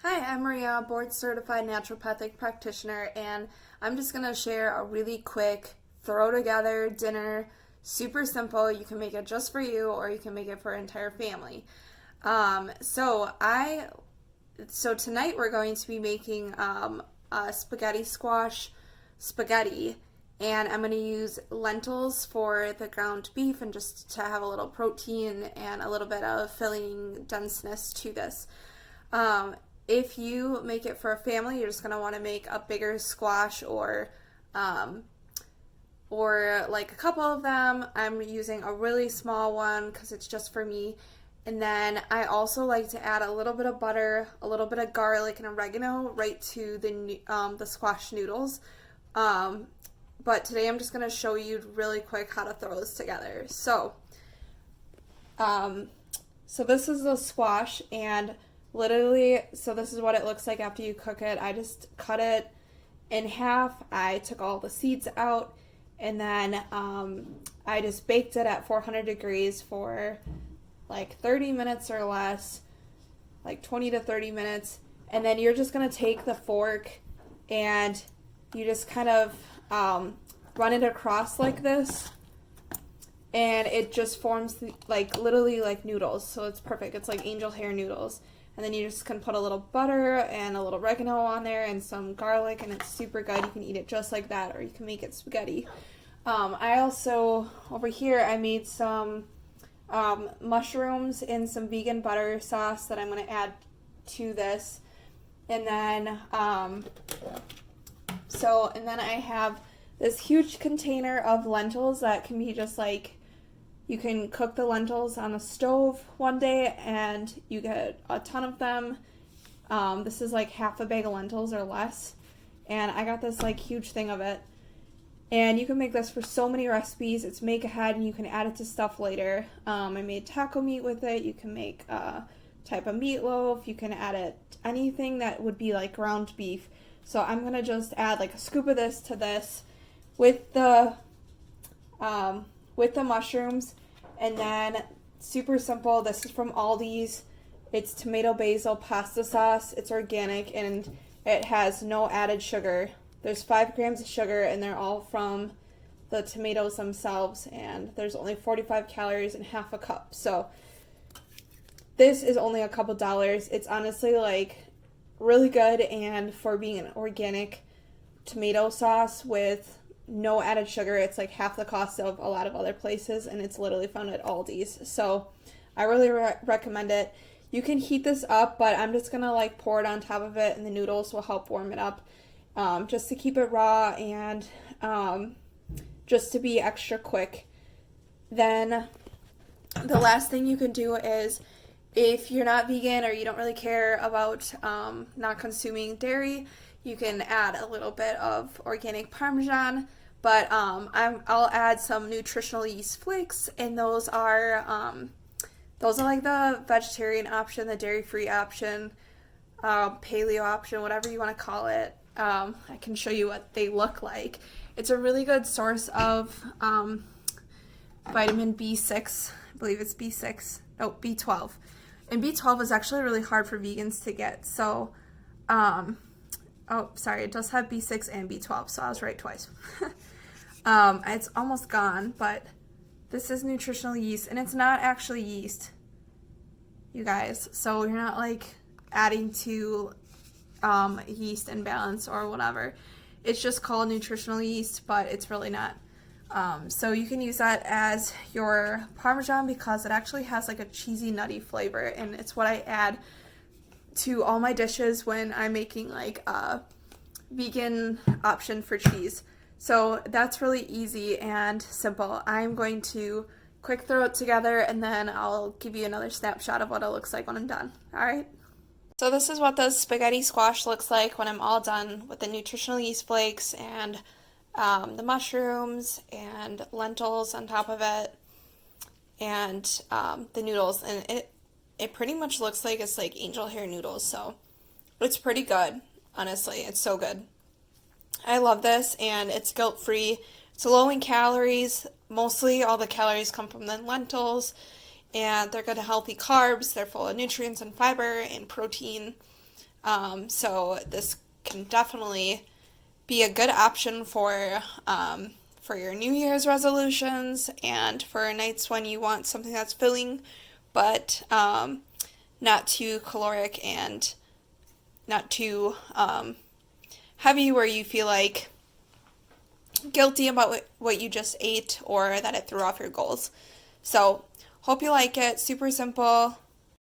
Hi, I'm Maria, board certified naturopathic practitioner, and I'm just going to share a really quick throw together dinner. Super simple. You can make it just for you or you can make it for an entire family. Um, so I so tonight we're going to be making a spaghetti squash spaghetti, and I'm going to use lentils for the ground beef and just to have a little protein and a little bit of filling denseness to this. Um, if you make it for a family, you're just going to want to make a bigger squash um, or like a couple of them. I'm using a really small one because it's just for me. And then I also like to add a little bit of butter, a little bit of garlic and oregano right to the squash noodles. Um, but today I'm just going to show you really quick how to throw this together. Um, so this is the squash, and literally, so this is what it looks like after you cook it. I just cut it in half. I took all the seeds out, and then I just baked it at 400 degrees for like 30 minutes or less, like 20 to 30 minutes. And then you're just going to take the fork and you just kind of run it across like this. And it just forms like literally like noodles. So it's perfect. It's like angel hair noodles. And then you just can put a little butter and a little oregano on there and some garlic, and it's super good. You can eat it just like that, or you can make it spaghetti. I also, over here, I made some mushrooms in some vegan butter sauce that I'm going to add to this. And then, and then I have this huge container of lentils that can be just like, you can cook the lentils on a stove one day and you get a ton of them. This is like half a bag of lentils or less. And I got this like huge thing of it. And you can make this for so many recipes. It's make ahead and you can add it to stuff later. I made taco meat with it. You can make a type of meatloaf. You can add it anything that would be like ground beef. So I'm going to just add like a scoop of this to this with the mushrooms. And then super simple, this is from Aldi's. It's tomato basil pasta sauce. It's organic and it has no added sugar. There's 5 grams of sugar and they're all from the tomatoes themselves, and there's only 45 calories in half a cup. So this is only a couple dollars. It's honestly like really good, and for being an organic tomato sauce with no added sugar, it's like half the cost of a lot of other places, and it's literally found at Aldi's. So I really recommend it. You can heat this up, but I'm just gonna like pour it on top of it, and the noodles will help warm it up, just to keep it raw and just to be extra quick. Then the last thing you can do is, if you're not vegan or you don't really care about not consuming dairy, you can add a little bit of organic Parmesan, but I'll add some nutritional yeast flakes, and those are like the vegetarian option, the dairy-free option, paleo option, whatever you want to call it. I can show you what they look like. It's a really good source of vitamin B6. I believe it's B6. No, B12. And B12 is actually really hard for vegans to get. So, oh, sorry, it does have B6 and B12, so I was right twice. It's almost gone, but this is nutritional yeast, and it's not actually yeast, you guys. So you're not like adding to yeast imbalance or whatever. It's just called nutritional yeast, but it's really not. So you can use that as your Parmesan because it actually has like a cheesy, nutty flavor, and it's what I add to all my dishes when I'm making like a vegan option for cheese. So that's really easy and simple. I'm going to quick throw it together, and then I'll give you another snapshot of what it looks like when I'm done. All right. So this is what the spaghetti squash looks like when I'm all done with the nutritional yeast flakes and the mushrooms and lentils on top of it, and the noodles. And it pretty much looks like it's like angel hair noodles, so it's pretty good. Honestly, it's so good. I love this, and it's guilt-free. It's low in calories. Mostly all the calories come from the lentils, and they're good healthy carbs. They're full of nutrients and fiber and protein. So this can definitely be a good option for your New Year's resolutions and for nights when you want something that's filling, but not too caloric and not too heavy where you feel like guilty about what you just ate or that it threw off your goals. So, hope you like it. Super simple.